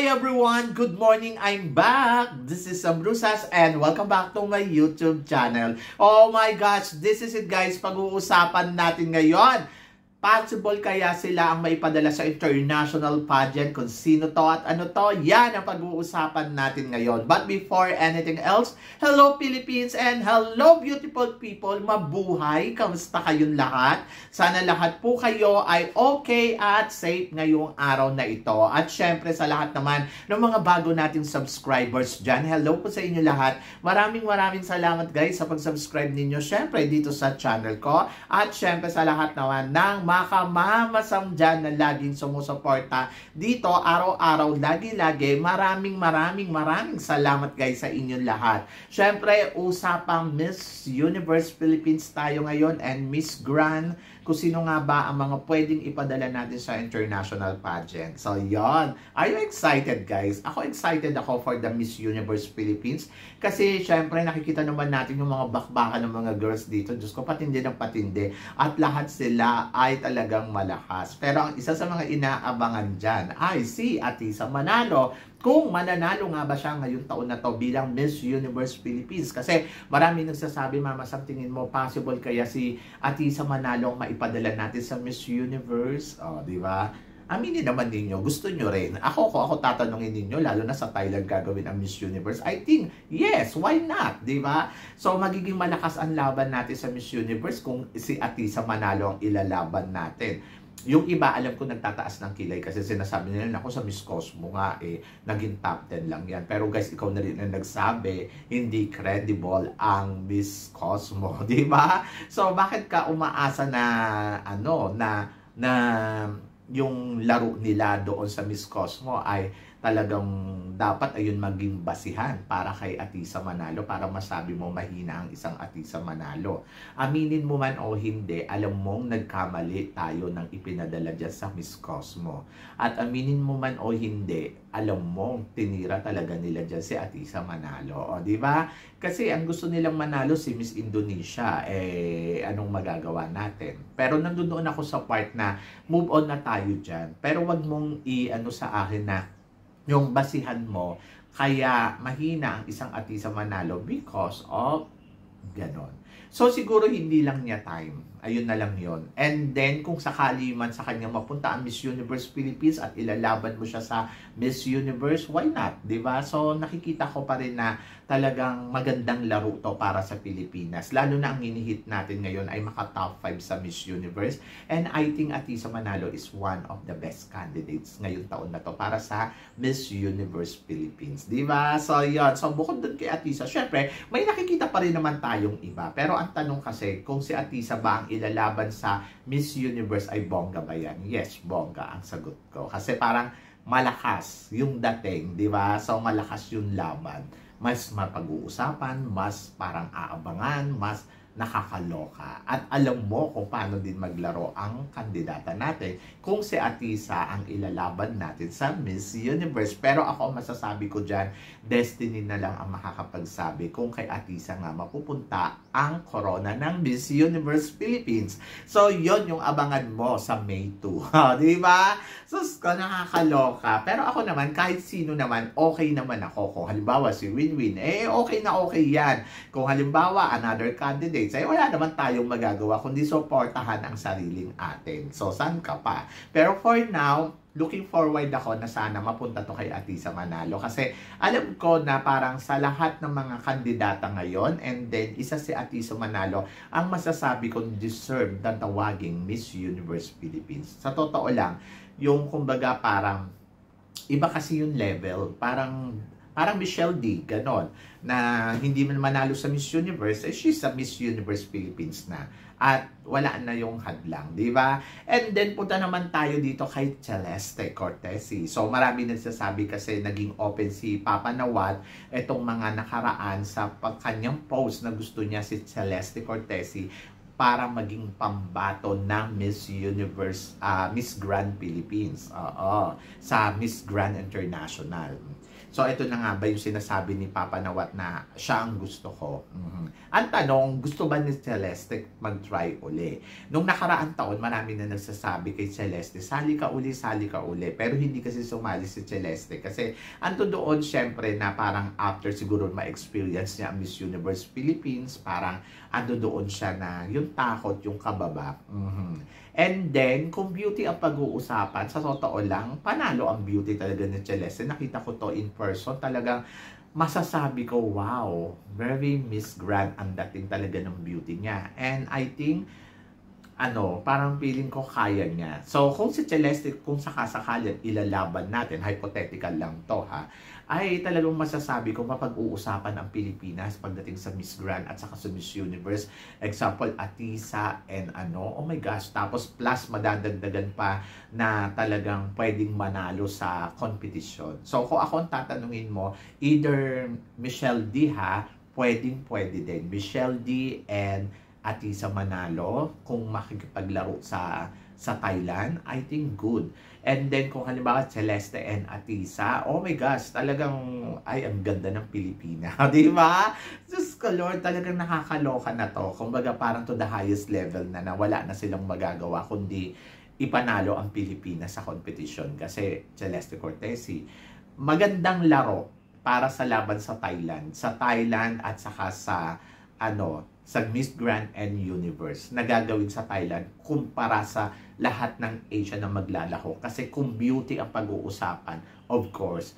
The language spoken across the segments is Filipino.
everyone! Good morning! I'm back! This is Sam Brusas and welcome back to my YouTube channel. Oh my gosh! This is it guys! Pag-uusapan natin ngayon. Possible kaya sila ang maipadala sa international pageant? Kung sino to at ano to? Yan ang pag-uusapan natin ngayon. But before anything else, hello Philippines and hello beautiful people! Mabuhay! Kamusta kayong lahat? Sana lahat po kayo ay okay at safe ngayong araw na ito. At syempre sa lahat naman ng mga bago nating subscribers dyan, hello po sa inyo lahat. Maraming salamat guys sa pag-subscribe ninyo syempre dito sa channel ko. At syempre sa lahat naman ng makamamasam dyan na laging sumusuporta dito araw-araw, lagi-lagi. Maraming salamat guys sa inyong lahat. Syempre, usapang Miss Universe Philippines tayo ngayon and Miss Grand, kung sino nga ba ang mga pwedeng ipadala natin sa international pageant. So, yon. Are you excited, guys? Ako excited ako for the Miss Universe Philippines kasi, syempre, nakikita naman natin yung mga bakbakan ng mga girls dito. Diyos ko, patindi ng patindi. At lahat sila ay talagang malakas. Pero ang isa sa mga inaabangan dyan ay si Atisa Manalo. Kung mananalo nga ba siya ngayong taon na to bilang Miss Universe Philippines. Kasi marami nagsasabi, Mama Sam, tingin mo possible kaya si Atisa Manalo ang maipadala natin sa Miss Universe? O, di ba? Aminin naman ninyo, gusto nyo rin. Ako tatanungin ninyo, lalo na sa Thailand gagawin ang Miss Universe. I think, yes, why not? Di ba? So, magiging malakas ang laban natin sa Miss Universe kung si Atisa Manalo ang ilalaban natin. Yung iba, alam ko nagtataas ng kilay kasi sinasabi nila, ako sa Miss Cosmo nga naging top 10 lang yan. Pero guys, ikaw na rin ang nagsabi, hindi credible ang Miss Cosmo, di ba? So, bakit ka umaasa na, na yung laro nila doon sa Miss Cosmo ay talagang dapat ayun maging basihan para kay Atisa Manalo para masabi mo mahina ang isang Atisa Manalo. Aminin mo man o hindi, alam mong nagkamali tayo ng ipinadala dyan sa Miss Cosmo. At aminin mo man o hindi, alam mong tinira talaga nila dyan si Atisa Manalo. O, di ba? Kasi ang gusto nilang manalo si Miss Indonesia, anong magagawa natin? Pero nandoon ako sa part na move on na tayo dyan. Pero wag mong sa akin na yung basihan mo, kaya mahina ang isang Atisa Manalo because of ganon. So, siguro hindi lang niya time. Ayun na lang yon. And then, kung sakali man sa kanya mapunta ang Miss Universe Philippines at ilalaban mo siya sa Miss Universe, why not? Diba? So, nakikita ko pa rin na talagang magandang laro to para sa Pilipinas. Lalo na ang hinihit natin ngayon ay maka-top 5 sa Miss Universe. And I think Atisa Manalo is one of the best candidates ngayong taon na to para sa Miss Universe Philippines. Diba? So, yun. So, bukod dun kay Atisa, syempre, may nakikita pa rin naman tayong iba. Pero ang tanong kasi, kung si Atisa ba ang ilalaban sa Miss Universe ay bongga ba yan? Yes, bongga ang sagot ko. Kasi parang malakas yung dating, di ba? So, malakas yung laban. Mas mapag-uusapan, mas parang aabangan, mas nakakaloka. At alam mo kung paano din maglaro ang kandidata natin kung si Atisa ang ilalaban natin sa Miss Universe. Pero ako masasabi ko dyan, destiny na lang ang makakapagsabi kung kay Atisa nga mapupunta ang corona ng Miss Universe Philippines. So, yon yung abangan mo sa May 2. Di ba? Sus ko, nakakaloka. Pero ako naman, kahit sino naman, okay naman ako. Kung halimbawa si Winwin, okay na okay yan. Kung halimbawa, another candidate, ay wala naman tayong magagawa kundi suportahan ang sariling atin. So, saan ka pa? Pero for now, looking forward ako na sana mapunta to kay Atisa Manalo. Kasi alam ko na parang sa lahat ng mga kandidata ngayon, and then isa si Atisa Manalo, ang masasabi kong deserve na tawaging Miss Universe Philippines. Sa totoo lang, yung kumbaga parang iba kasi yung level. Parang Michelle D, ganon, na hindi man manalo sa Miss Universe, she's sa Miss Universe Philippines na. At wala na yung hadlang, di ba? And then, punta naman tayo dito kay Celeste Cortesi. So, marami nagsasabi kasi naging open si Papa Nawat itong mga nakaraan sa kanyang post na gusto niya si Celeste Cortesi para maging pambato ng Miss Universe, Miss Grand Philippines. Sa Miss Grand International. So, ito na nga ba yung sinasabi ni Papa Nawat na siya ang gusto ko? Ang tanong, gusto ba ni Celeste mag-try uli? Nung nakaraang taon, marami na nagsasabi kay Celeste, sali ka uli, sali ka uli. Pero hindi kasi sumali si Celeste. Kasi ando doon, syempre, na parang after siguro ma-experience niya ang Miss Universe Philippines, parang ando doon siya na yung takot, yung kababa. And then, kung beauty ang pag-uusapan, sa totoo lang, panalo ang beauty talaga ni Celeste. Nakita ko to in person, talagang masasabi ko, wow, very Miss Grand ang dating talaga ng beauty niya. And I think, parang feeling ko kaya niya. So, kung si Celeste, kung sakasakalan, ilalaban natin, hypothetical lang to ha, ay talagang masasabi ko mapag-uusapan ang Pilipinas pagdating sa Miss Grand at saka sa Miss Universe. Example, Atisa and oh my gosh, tapos plus madadagdagan pa na talagang pwedeng manalo sa competition. So, kung ako ang tatanungin mo, either Michelle D ha, pwede din. Michelle D and Atisa manalo kung makikipaglaro sa Thailand, I think good. And then kung halimbawa Celeste and Atisa, oh my gosh, talagang ay ang ganda ng Pilipinas, di ba? Diyos ko Lord, talagang nakakaloka na to. Kumbaga parang to the highest level na wala na silang magagawa kundi ipanalo ang Pilipinas sa competition. Kasi Celeste Cortesi, magandang laro para sa laban sa Thailand at saka sa sa Miss Grand and Universe na gagawin sa Thailand kumpara sa lahat ng Asia na maglalako. Kasi kung beauty ang pag-uusapan, of course,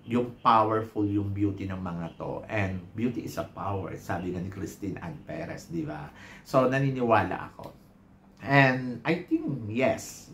yung powerful yung beauty ng mga to. And beauty is a power, sabi nga ni Christine Ann Perez, di ba? So, naniniwala ako. And I think yes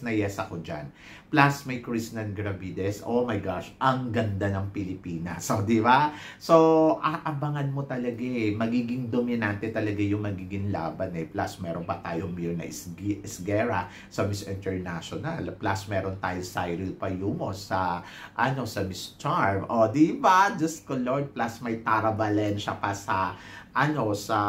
na yes ako dyan. Plus may Krishnan Gravides, oh my gosh, ang ganda ng Pilipinas. So, di ba? So, aabangan mo talaga magiging dominante talaga yung magiging laban Plus meron pa tayong Mirna Esguerra sa Miss International. Plus meron tayo Cyril Payumos sa sa Miss Charm. Oh, di ba? Diyos ko Lord, plus may Tara Valencia pa sa sa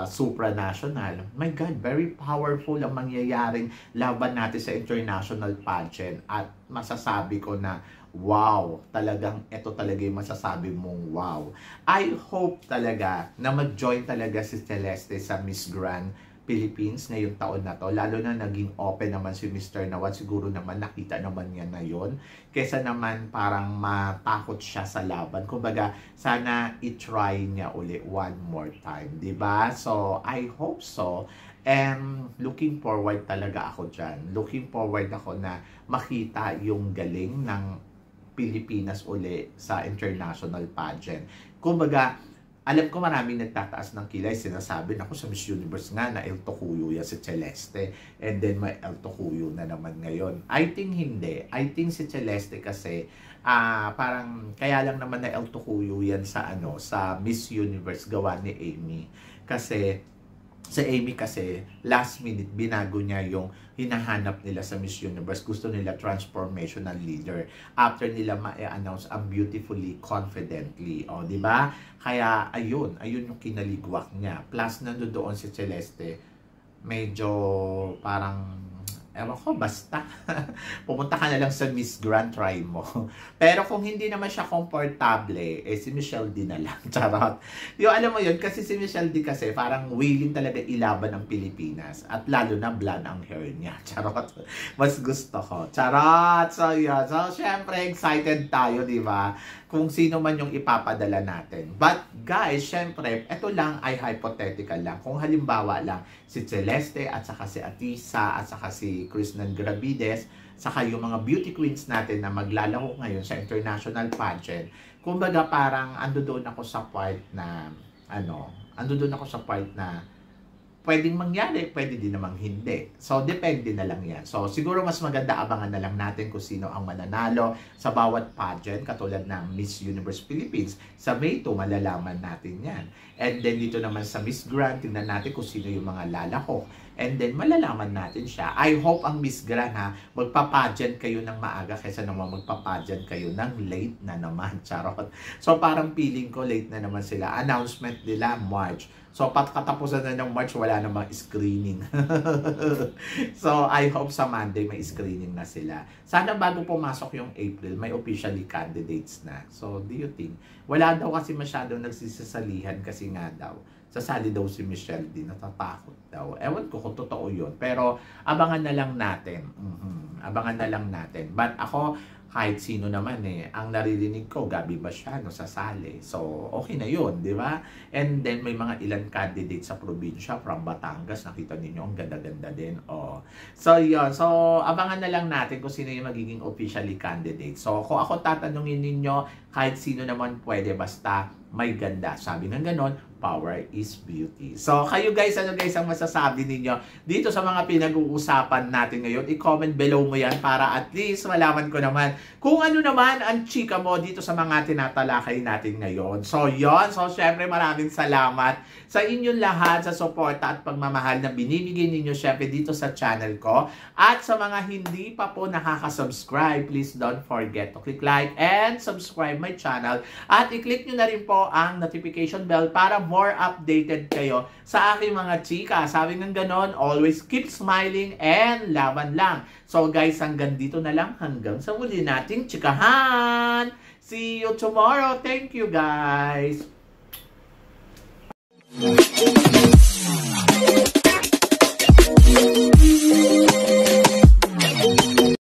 supranational. My God, very powerful ang mangyayaring laban natin sa international pageant at masasabi ko na wow, talagang ito talaga yung masasabi mong wow. I hope talaga na mag-join talaga si Celeste sa Miss Grand Philippines ngayong taon na to, lalo na naging open naman si Mr. Nawat, siguro naman nakita naman niya na yon, kesa naman parang matakot siya sa laban. Kumbaga, sana i-try niya uli one more time, di ba? So, I hope so. And looking forward talaga ako dyan. Looking forward ako na makita yung galing ng Pilipinas uli sa international pageant. Kumbaga, alam ko maraming nagtataas ng kilay, sinasabi na sa Miss Universe nga na El Tocuyo yan si Celeste, and then may El Tocuyo na naman ngayon. I think hindi. I think si Celeste kasi parang kaya lang naman na El Tocuyo yan sa sa Miss Universe gawa ni Amy. Kasi sa Amy kasi, last minute, binago niya yung hinahanap nila sa Miss Universe. Gusto nila transformational leader. After nila ma-announce ang beautifully, confidently. O, di ba? Kaya, ayun yung kinaligwak niya. Plus, nandoon si Celeste, medyo parang ewan ko, basta. Pumunta ka na lang sa Miss Grand, try mo. Pero kung hindi naman siya komportable, si Michelle D na lang. Charot. Yung alam mo yun, kasi si Michelle D kasi parang willing talaga ilaban ng Pilipinas. At lalo na blonde ang hair niya. Charot. Mas gusto ko. Charot. So, yun. So, syempre, excited tayo, di ba? Kung sino man yung ipapadala natin. But, guys, syempre, ito lang ay hypothetical lang. Kung halimbawa lang, si Celeste, at saka si Atisa, at saka si Krishnan Gravides, saka yung mga beauty queens natin na maglalaro ngayon sa international pageant, kumbaga parang ando doon ako sa part na, pwedeng mangyari, pwede din namang hindi. So, depende na lang yan. So, siguro mas maganda abangan na lang natin kung sino ang mananalo sa bawat pageant, katulad ng Miss Universe Philippines. Sa May 2, malalaman natin yan. And then, dito naman sa Miss Grand, tingnan natin kung sino yung mga lalako. And then, malalaman natin siya. I hope ang Miss Gran ha, magpapageant kayo ng maaga kaysa naman magpapageant kayo ng late na naman. Charot. So, parang feeling ko late na naman sila. Announcement nila, March. So, katapusan na ng March, wala namang screening. So, I hope sa Monday may screening na sila. Sana bago pumasok yung April, may officially candidates na. So, do you think? Wala daw kasi masyadong nagsisasalihan kasi nga daw. Sasali daw si Michelle din, natatakot daw. Ewan ko kung totoo yun. Pero, abangan na lang natin. Abangan na lang natin. But ako, kahit sino naman ang naririnig ko, Gabi Basiano sasali. So, okay na yun, di ba? And then, may mga ilan candidates sa probinsya from Batangas. Nakita ninyo, ang ganda-ganda din. Oh. So, yun. So, abangan na lang natin kung sino yung magiging officially candidate. So, kung ako tatanungin ninyo, kahit sino naman pwede, basta may ganda. Sabi ng ganon, power is beauty. So, kayo guys, ano guys ang masasabi ninyo dito sa mga pinag-uusapan natin ngayon? I-comment below mo yan para at least malaman ko naman kung ano naman ang chika mo dito sa mga tinatalakay natin ngayon. So, yon. So, syempre maraming salamat sa inyong lahat sa suporta at pagmamahal na binibigay ninyo syempre dito sa channel ko. At sa mga hindi pa po nakaka-subscribe, please don't forget to click like and subscribe my channel. At i-click nyo na rin po ang notification bell para more updated kayo sa aking mga chika. Sabi ng ganon, always keep smiling and laban lang. So guys, hanggang dito na lang. Hanggang sa muli nating chikahan. See you tomorrow. Thank you guys.